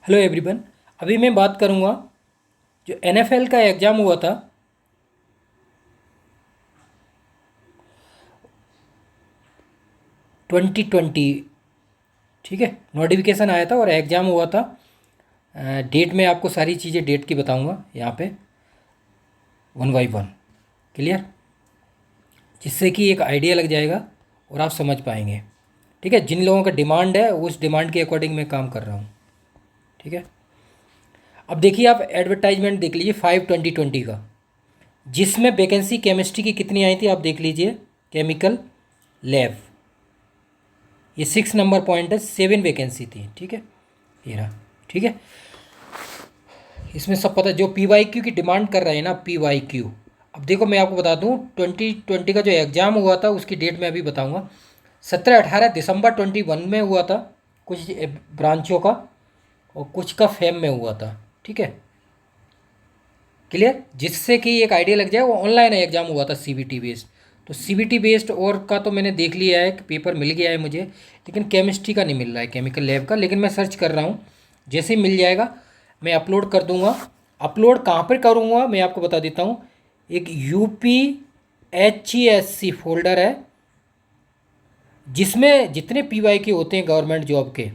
Hello everyone. अभी मैं बात करूंगा जो एनएफएल का एग्ज़ाम हुआ था 2020। ठीक है, नोटिफिकेशन आया था और एग्ज़ाम हुआ था। डेट में आपको सारी चीज़ें डेट की बताऊंगा यहाँ पे वन बाई वन। क्लियर? जिससे कि एक आइडिया लग जाएगा और आप समझ पाएंगे। ठीक है, जिन लोगों का डिमांड है उस डिमांड के अकॉर्डिंग मैं काम कर रहा हूँ। ठीक है, अब देखिए आप एडवर्टाइजमेंट देख लीजिए 5/20/20 का, जिसमें वैकेंसी केमिस्ट्री की कितनी आई थी आप देख लीजिए। केमिकल लैब, ये 6 नंबर पॉइंट है, 7 वैकेंसी थी। ठीक है, ये रहा। ठीक है, इसमें सब पता जो पी वाई क्यू की डिमांड कर रहे हैं ना, पी वाई क्यू। अब देखो मैं आपको बता दूं 2020 का जो एग्ज़ाम हुआ था उसकी डेट मैं अभी बताऊंगा। 17-18 दिसंबर 2021 में हुआ था कुछ ब्रांचों का, और कुछ का फेम में हुआ था। ठीक है, क्लियर? जिससे कि एक आइडिया लग जाए। वो ऑनलाइन एग्ज़ाम हुआ था सीबीटी बेस्ड। तो सीबीटी बेस्ड और का तो मैंने देख लिया है कि पेपर मिल गया है मुझे, लेकिन केमिस्ट्री का नहीं मिल रहा है, केमिकल लैब का। लेकिन मैं सर्च कर रहा हूँ, जैसे ही मिल जाएगा मैं अपलोड कर दूँगा। अपलोड कहाँ पर करूँगा मैं आपको बता देता हूँ। एक UPHESC फोल्डर है जिसमें जितने PY के होते हैं गवर्नमेंट जॉब के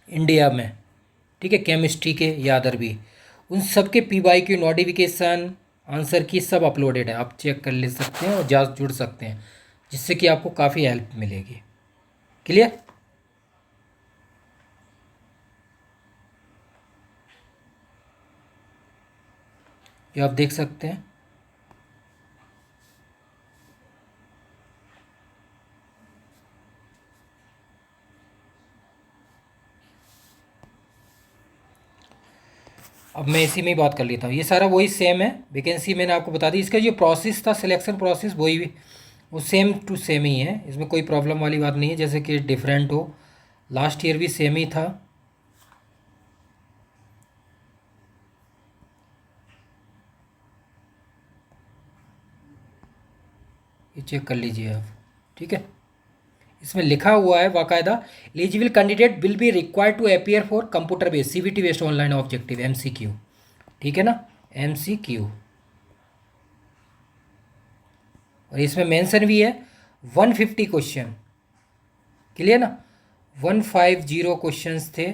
इंडिया में, ठीक है, केमिस्ट्री के या अदर भी, उन सब के PY की नोटिफिकेशन आंसर की सब अपलोडेड है। आप चेक कर ले सकते हैं और जा जुड़ सकते हैं, जिससे कि आपको काफ़ी हेल्प मिलेगी। क्लियर? ये आप देख सकते हैं। अब मैं इसी में ही बात कर लेता हूँ। ये सारा वही सेम है, वैकेंसी मैंने आपको बता दी। इसका जो प्रोसेस था, सिलेक्शन प्रोसेस, वही वो सेम टू सेम ही है। इसमें कोई प्रॉब्लम वाली बात नहीं है जैसे कि डिफरेंट हो। लास्ट ईयर भी सेम ही था। ये चेक कर लीजिए आप। ठीक है, इसमें लिखा हुआ है बाकायदा, eligible candidate will be required to appear for computer based CBT based online objective MCQ। ठीक है ना, MCQ। और इसमें मेंशन भी है 150 क्वेश्चन। क्लियर ना? 150 क्वेश्चंस थे,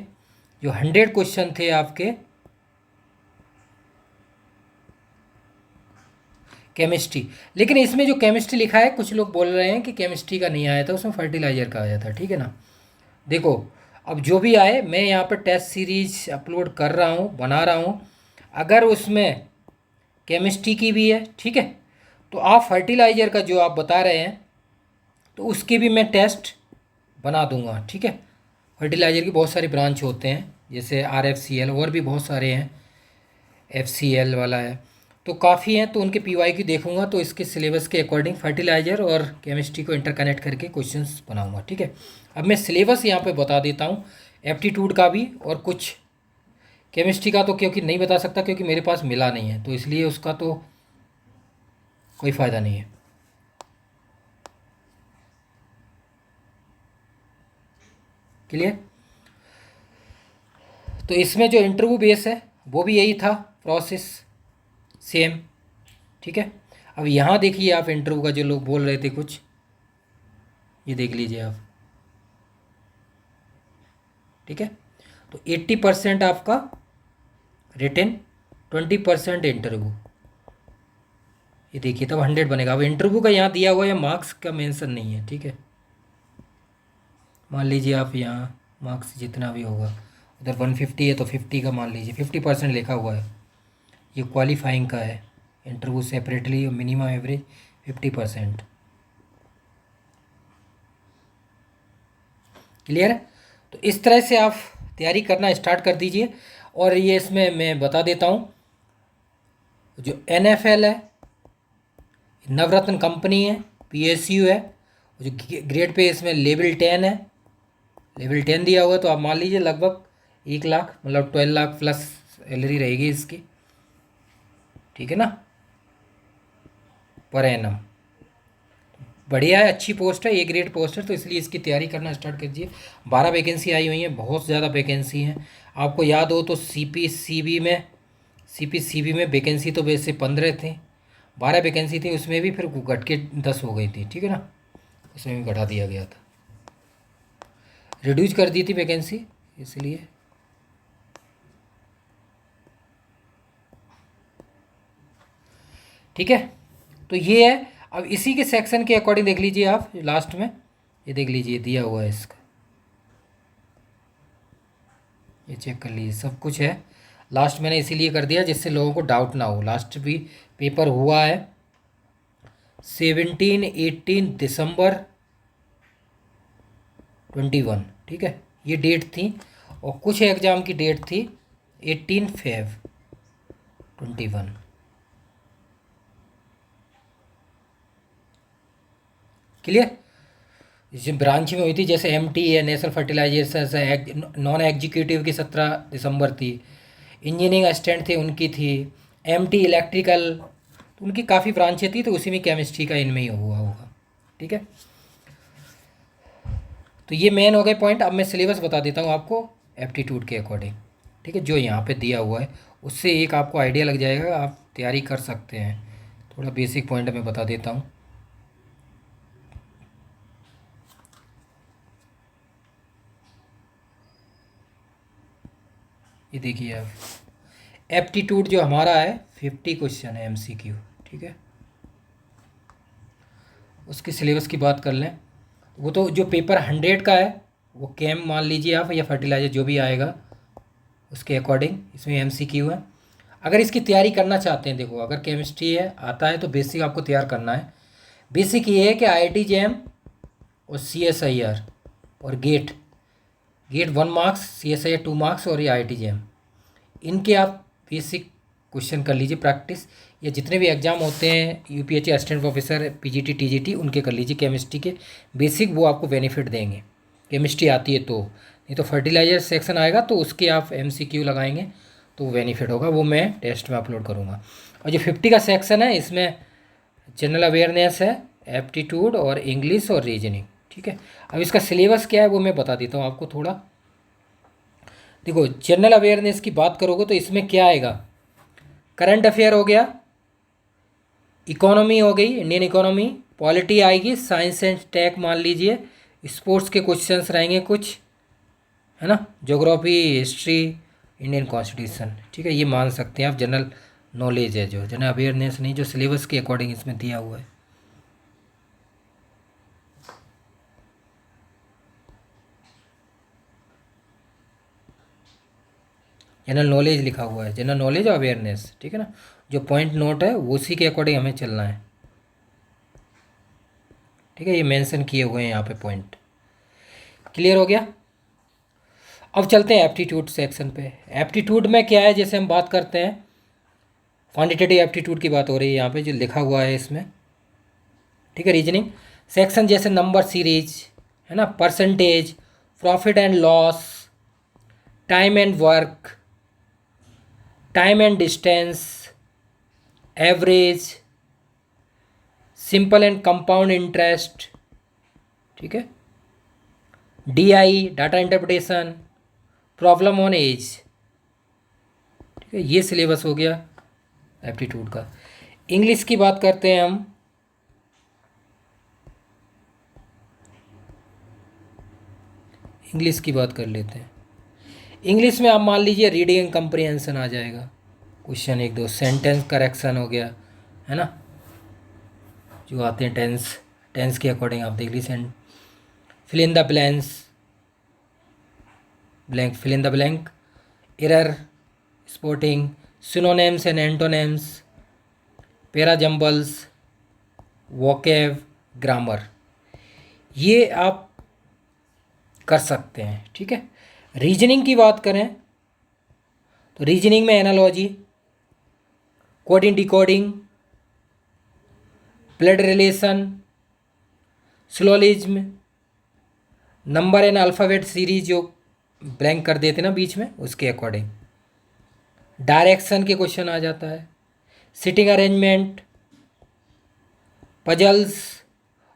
जो 100 क्वेश्चन थे आपके केमिस्ट्री। लेकिन इसमें जो केमिस्ट्री लिखा है, कुछ लोग बोल रहे हैं कि केमिस्ट्री का नहीं आया था, उसमें फर्टिलाइजर का आया था। ठीक है ना? देखो, अब जो भी आए मैं यहाँ पर टेस्ट सीरीज अपलोड कर रहा हूँ, बना रहा हूँ। अगर उसमें केमिस्ट्री की भी है, ठीक है, तो आप फर्टिलाइजर का जो आप बता रहे हैं तो उसके भी मैं टेस्ट बना दूंगा। ठीक है, फर्टिलाइजर की बहुत सारी ब्रांच होते हैं, जैसे RFCL, और भी बहुत सारे हैं, FCL वाला है, तो काफ़ी हैं। तो उनके PY की देखूंगा, तो इसके सिलेबस के अकॉर्डिंग फर्टिलाइजर और केमिस्ट्री को इंटरकनेक्ट करके क्वेश्चंस बनाऊंगा। ठीक है, अब मैं सिलेबस यहाँ पे बता देता हूँ, एप्टीट्यूड का भी और कुछ केमिस्ट्री का तो क्योंकि नहीं बता सकता, क्योंकि मेरे पास मिला नहीं है, तो इसलिए उसका तो कोई फ़ायदा नहीं है। क्लियर? तो इसमें जो इंटरव्यू बेस है वो भी यही था, प्रोसेस सेम। ठीक है, अब यहाँ देखिए आप, इंटरव्यू का जो लोग बोल रहे थे कुछ, ये देख लीजिए आप। ठीक है, तो 80% आपका रिटन, 20% इंटरव्यू। ये देखिए तब 100 बनेगा। अब इंटरव्यू का यहाँ दिया हुआ है, मार्क्स का मेंशन नहीं है। ठीक है, मान लीजिए आप यहाँ मार्क्स जितना भी होगा, उधर 150 है तो 50 का मान लीजिए, 50% लिखा हुआ है। ये क्वालिफाइंग का है, interview separately, minimum average 50%। Clear है? तो इस तरह से आप तैयारी करना स्टार्ट कर दीजिए। और ये इसमें मैं बता देता हूँ, जो NFL है, नवरत्न कंपनी है, PSU है, जो ग्रेड पे इसमें लेवल 10 है, लेवल 10 दिया हुआ है। तो आप मान लीजिए लगभग 1 लाख, मतलब 12 लाख प्लस सैलरी रहेगी इसकी। ठीक है ना, पर एनम। बढ़िया है, अच्छी पोस्ट है, ए ग्रेड पोस्ट है, तो इसलिए इसकी तैयारी करना स्टार्ट कीजिए। 12 वैकेंसी आई हुई हैं, बहुत ज़्यादा वैकेंसी हैं। आपको याद हो तो सीपीसीबी में वैकेंसी तो वैसे 15 थी, 12 वैकेंसी थी, उसमें भी फिर घट के 10 हो गई थी, ठीक है ना, उसमें भी घटा दिया गया था, रिड्यूस कर दी थी वैकेंसी इसलिए। ठीक है, तो ये है। अब इसी के सेक्शन के अकॉर्डिंग देख लीजिए आप लास्ट में, ये देख लीजिए दिया हुआ है इसका, ये चेक कर लीजिए, सब कुछ है। लास्ट मैंने इसीलिए कर दिया जिससे लोगों को डाउट ना हो। लास्ट भी पेपर हुआ है 17-18 दिसंबर 21, ठीक है, ये डेट थी। और कुछ एग्ज़ाम की डेट थी 18 Feb 21। क्लियर। जैसे ब्रांच में हुई थी, जैसे एमटी है, नेशनल फर्टिलाइजर्स, नॉन एग्जीक्यूटिव की 17 दिसंबर थी, इंजीनियरिंग असिस्टेंट थे उनकी थी, एमटी इलेक्ट्रिकल, तो उनकी काफ़ी ब्रांचें थी, तो उसी में केमिस्ट्री का इनमें ही हुआ होगा। ठीक है, तो ये मेन हो गए पॉइंट। अब मैं सिलेबस बता देता हूँ आपको एप्टीट्यूड के अकॉर्डिंग, ठीक है, जो यहाँ पे दिया हुआ है, उससे एक आपको आइडिया लग जाएगा, आप तैयारी कर सकते हैं। थोड़ा बेसिक पॉइंट मैं बता देता हूँ। ये देखिए आप, एप्टीट्यूड जो हमारा है 50 क्वेश्चन है एमसीक्यू, ठीक है। उसके सिलेबस की बात कर लें, वो तो जो पेपर 100 का है वो कैम मान लीजिए आप, या फर्टिलाइजर जो भी आएगा उसके अकॉर्डिंग इसमें एमसीक्यू है। अगर इसकी तैयारी करना चाहते हैं, देखो अगर केमिस्ट्री है आता है तो बेसिक आपको तैयार करना है। बेसिक ये है कि आईआईटी जेएम और सीएसआईआर और GATE, GATE 1 marks, CSIR 2 marks, और ये आईआईटी जेएम, इनके आप बेसिक क्वेश्चन कर लीजिए प्रैक्टिस। या जितने भी एग्ज़ाम होते हैं UPHC assistant professor, PGT TGT, उनके कर लीजिए केमिस्ट्री के बेसिक, वो आपको बेनिफिट देंगे। केमिस्ट्री आती है तो, नहीं तो फर्टिलाइजर सेक्शन आएगा तो उसके आप एमसीक्यू लगाएंगे तो बेनिफिट होगा, वो मैं टेस्ट में अपलोड करूँगा। और जो 50 का सेक्शन है इसमें जनरल अवेयरनेस है, एप्टीट्यूड और इंग्लिश और रीजनिंग, ठीक है। अब इसका सिलेबस क्या है वो मैं बता देता हूँ आपको थोड़ा। देखो जनरल अवेयरनेस की बात करोगे तो इसमें क्या आएगा, करंट अफेयर हो गया, इकोनॉमी हो गई, इंडियन इकोनॉमी, पॉलिटी आएगी, साइंस एंड टेक मान लीजिए, स्पोर्ट्स के क्वेश्चंस रहेंगे कुछ, है ना, ज्योग्राफी, हिस्ट्री, इंडियन कॉन्स्टिट्यूशन, ठीक है, ये मान सकते हैं आप जनरल नॉलेज है, जो जनरल अवेयरनेस नहीं, जो सिलेबस के अकॉर्डिंग इसमें दिया हुआ है। जनरल नॉलेज लिखा हुआ है, जनरल नॉलेज और अवेयरनेस, ठीक है ना, जो पॉइंट नोट है उसी के अकॉर्डिंग हमें चलना है, ठीक है, ये मेंशन किए हुए हैं यहाँ पे पॉइंट। क्लियर हो गया। अब चलते हैं एप्टीट्यूड सेक्शन पे। एप्टीट्यूड में क्या है, जैसे हम बात करते हैं क्वांटिटेटिव एप्टीट्यूड की बात हो रही है यहाँ पे जो लिखा हुआ है इसमें, ठीक है। रीजनिंग सेक्शन जैसे नंबर सीरीज, है ना, percentage, profit and loss, time and work, time and distance, average, simple and compound interest, ठीक है, DI, data interpretation, problem on age, ठीक है, ये सिलेबस हो गया एप्टीट्यूड का। इंग्लिश की बात करते हैं हम, इंग्लिश की बात कर लेते हैं। इंग्लिश में आप मान लीजिए रीडिंग एंड कंप्रीहेंशन आ जाएगा, क्वेश्चन 1-2, सेंटेंस करेक्शन हो गया, है ना, जो आते हैं टेंस, टेंस के अकॉर्डिंग आप देख लीजिए, fill in the blanks, blank, fill in the blank, error spotting, synonyms and antonyms, para jumbles, vocab, grammar, ये आप कर सकते हैं, ठीक है। रीजनिंग की बात करें तो रीजनिंग में analogy, coding decoding, blood relation, syllogism, number and alphabet series जो ब्लैंक कर देते ना बीच में, उसके अकॉर्डिंग डायरेक्शन के क्वेश्चन आ जाता है, सिटिंग अरेंजमेंट, पजल्स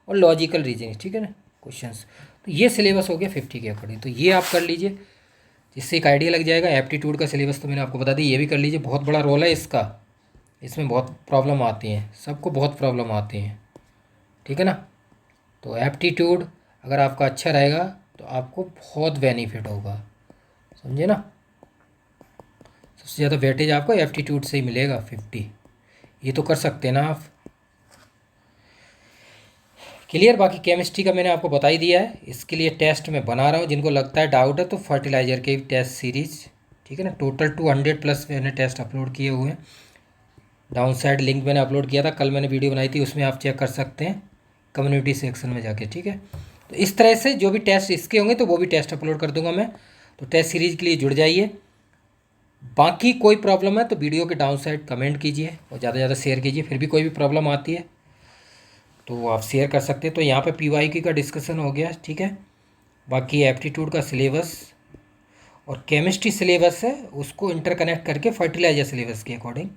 और लॉजिकल रीजनिंग, ठीक है ना, क्वेश्चंस। तो ये सिलेबस हो गया 50 के अकॉर्डिंग, तो ये आप कर लीजिए, जिससे एक आइडिया लग जाएगा। एप्टीट्यूड का सिलेबस तो मैंने आपको बता दी, ये भी कर लीजिए, बहुत बड़ा रोल है इसका, इसमें बहुत प्रॉब्लम आती हैं, सबको बहुत प्रॉब्लम आती हैं, ठीक है ना। तो एप्टीट्यूड अगर आपका अच्छा रहेगा तो आपको बहुत बेनिफिट होगा, समझे ना। सबसे ज़्यादा वेटेज आपको एप्टीट्यूड से ही मिलेगा 50, ये तो कर सकते हैं ना आप। क्लियर। बाकी केमिस्ट्री का मैंने आपको बता ही दिया है, इसके लिए टेस्ट मैं बना रहा हूँ, जिनको लगता है डाउट है तो फर्टिलाइजर के टेस्ट सीरीज, ठीक है ना। टोटल 200 प्लस मैंने टेस्ट अपलोड किए हुए हैं। डाउन साइड लिंक मैंने अपलोड किया था, कल मैंने वीडियो बनाई थी, उसमें आप चेक कर सकते हैं कम्युनिटी सेक्शन में जाके, ठीक है। तो इस तरह से जो भी टेस्ट इसके होंगे तो वो भी टेस्ट अपलोड कर दूंगा मैं, तो टेस्ट सीरीज के लिए जुड़ जाइए। बाकी कोई प्रॉब्लम है तो वीडियो के डाउन साइड कमेंट कीजिए और ज़्यादा से ज़्यादा शेयर कीजिए। फिर भी कोई भी प्रॉब्लम आती है तो आप शेयर कर सकते हैं। तो यहाँ पे PYQ का डिस्कशन हो गया, ठीक है। बाकी एप्टीट्यूड का सिलेबस और केमिस्ट्री सिलेबस है, उसको इंटरकनेक्ट करके फर्टिलाइजर सिलेबस के अकॉर्डिंग,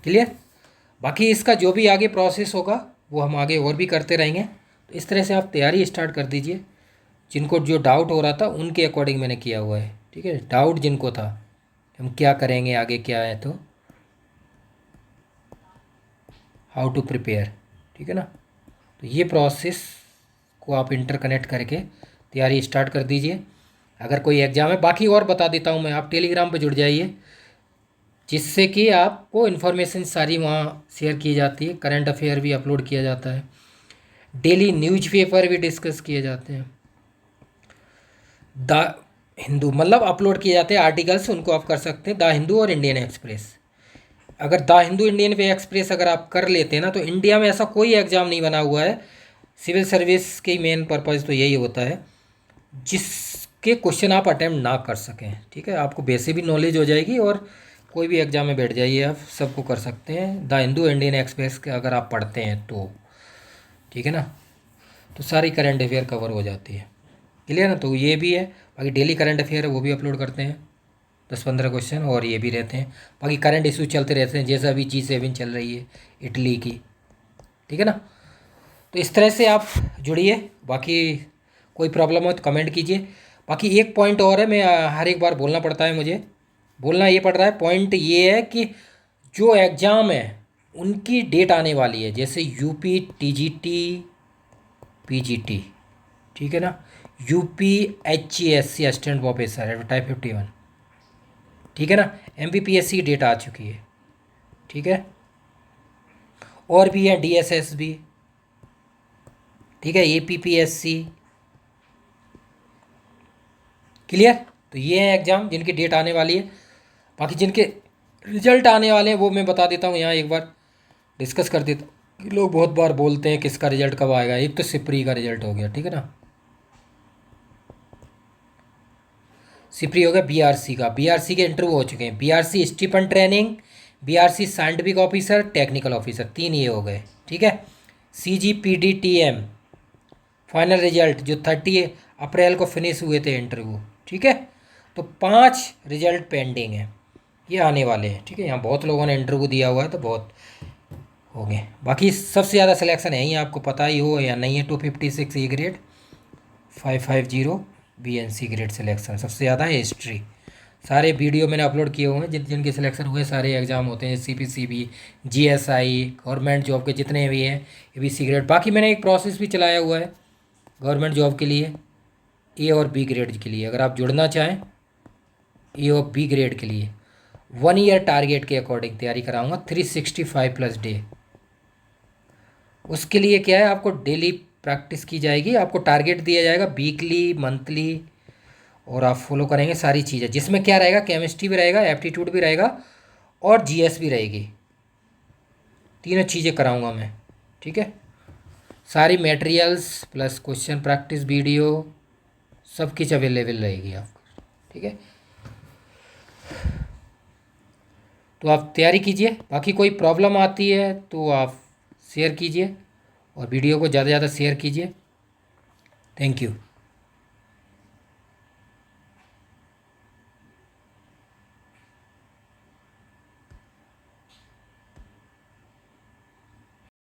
क्लियर। बाकी इसका जो भी आगे प्रोसेस होगा वो हम आगे और भी करते रहेंगे। तो इस तरह से आप तैयारी स्टार्ट कर दीजिए। जिनको जो डाउट हो रहा था उनके अकॉर्डिंग मैंने किया हुआ है, ठीक है। डाउट जिनको था हम क्या करेंगे आगे क्या है, तो हाउ टू प्रिपेयर, ठीक है ना। तो ये प्रोसेस को आप इंटरकनेक्ट करके तैयारी स्टार्ट कर दीजिए। अगर कोई एग्ज़ाम है, बाकी और बता देता हूँ मैं, आप टेलीग्राम पे जुड़ जाइए, जिससे कि आपको इन्फॉर्मेशन सारी वहाँ शेयर की जाती है। करंट अफेयर भी अपलोड किया जाता है, डेली न्यूज़पेपर भी डिस्कस किए जाते हैं, द हिंदू मतलब अपलोड किए जाते हैं आर्टिकल्स, उनको आप कर सकते हैं, द हिंदू और इंडियन एक्सप्रेस। अगर द हिंदू इंडियन पे एक्सप्रेस अगर आप कर लेते हैं ना, तो इंडिया में ऐसा कोई एग्ज़ाम नहीं बना हुआ है, सिविल सर्विस के मेन पर्पज़ तो यही होता है, जिसके क्वेश्चन आप अटैम्प्ट ना कर सकें, ठीक है। आपको बेसिक भी नॉलेज हो जाएगी और कोई भी एग्ज़ाम में बैठ जाइए, आप सबको कर सकते हैं। द हिंदू इंडियन एक्सप्रेस के अगर आप पढ़ते हैं तो, ठीक है ना, तो सारी करंट अफेयर कवर हो जाती है, क्लियर ना। तो ये भी है। बाकी डेली करंट अफेयर है वो भी अपलोड करते हैं, 10-15 क्वेश्चन, और ये भी रहते हैं। बाकी करंट इशू चलते रहते हैं, जैसा अभी G7 चल रही है इटली की, ठीक है ना। तो इस तरह से आप जुड़िए। बाकी कोई प्रॉब्लम हो तो कमेंट कीजिए। बाकी एक पॉइंट और है, मैं हर एक बार बोलना पड़ता है, मुझे बोलना ये पड़ रहा है। पॉइंट ये है कि जो एग्ज़ाम है उनकी डेट आने वाली है, जैसे UP TGT PGT, ठीक है ना, UP HESC assistant professor type 51, ठीक है ना, MPPSC की डेट आ चुकी है, ठीक है। और भी है DSS भी, ठीक है, APPSC, क्लियर। तो ये है एग्ज़ाम जिनकी डेट आने वाली है। बाकी जिनके रिजल्ट आने वाले हैं वो मैं बता देता हूँ, यहाँ एक बार डिस्कस कर देता हूँ। लोग बहुत बार बोलते हैं किसका रिजल्ट कब आएगा। एक तो सिप्री का रिजल्ट हो गया, ठीक है ना, सिप्री हो गया। BRC का, BRC के इंटरव्यू हो चुके हैं, BRC stipend training, BRC scientific officer, technical officer, 3 ये हो गए, ठीक है। CGPDTM फाइनल रिजल्ट जो 30 अप्रैल को फिनिश हुए थे इंटरव्यू, ठीक है। तो 5 रिजल्ट पेंडिंग है, ये आने वाले हैं, ठीक है। यहाँ बहुत लोगों ने इंटरव्यू दिया हुआ है तो बहुत हो गए। बाकी सबसे ज़्यादा सिलेक्शन है ही, आपको पता ही हो या नहीं है, 256 A grade, 550 BNC grade selection सबसे ज़्यादा है। हिस्ट्री सारे वीडियो मैंने अपलोड किए हुए हैं, जिनके सिलेक्शन हुए सारे एग्ज़ाम होते हैं, CPCB, GSI, गवर्नमेंट जॉब के जितने भी हैं, ABC ग्रेड। बाकी मैंने एक प्रोसेस भी चलाया हुआ है गवर्नमेंट जॉब के लिए, A और B ग्रेड के लिए। अगर आप जुड़ना चाहें A और B ग्रेड के लिए, 1 ईयर टारगेट के अकॉर्डिंग तैयारी कराऊंगा, 365+ डे। उसके लिए क्या है, आपको डेली प्रैक्टिस की जाएगी, आपको टारगेट दिया जाएगा वीकली, मंथली, और आप फॉलो करेंगे सारी चीज़ें, जिसमें क्या रहेगा, केमिस्ट्री भी रहेगा, एप्टीट्यूड भी रहेगा और GS भी रहेगी। तीनों चीज़ें कराऊंगा मैं, ठीक है। सारी materials plus question practice video सब कुछ अवेलेबल रहेगी आपको, ठीक है। तो आप तैयारी कीजिए। बाकी कोई प्रॉब्लम आती है तो आप शेयर कीजिए और वीडियो को ज़्यादा से ज़्यादा शेयर कीजिए। Thank you.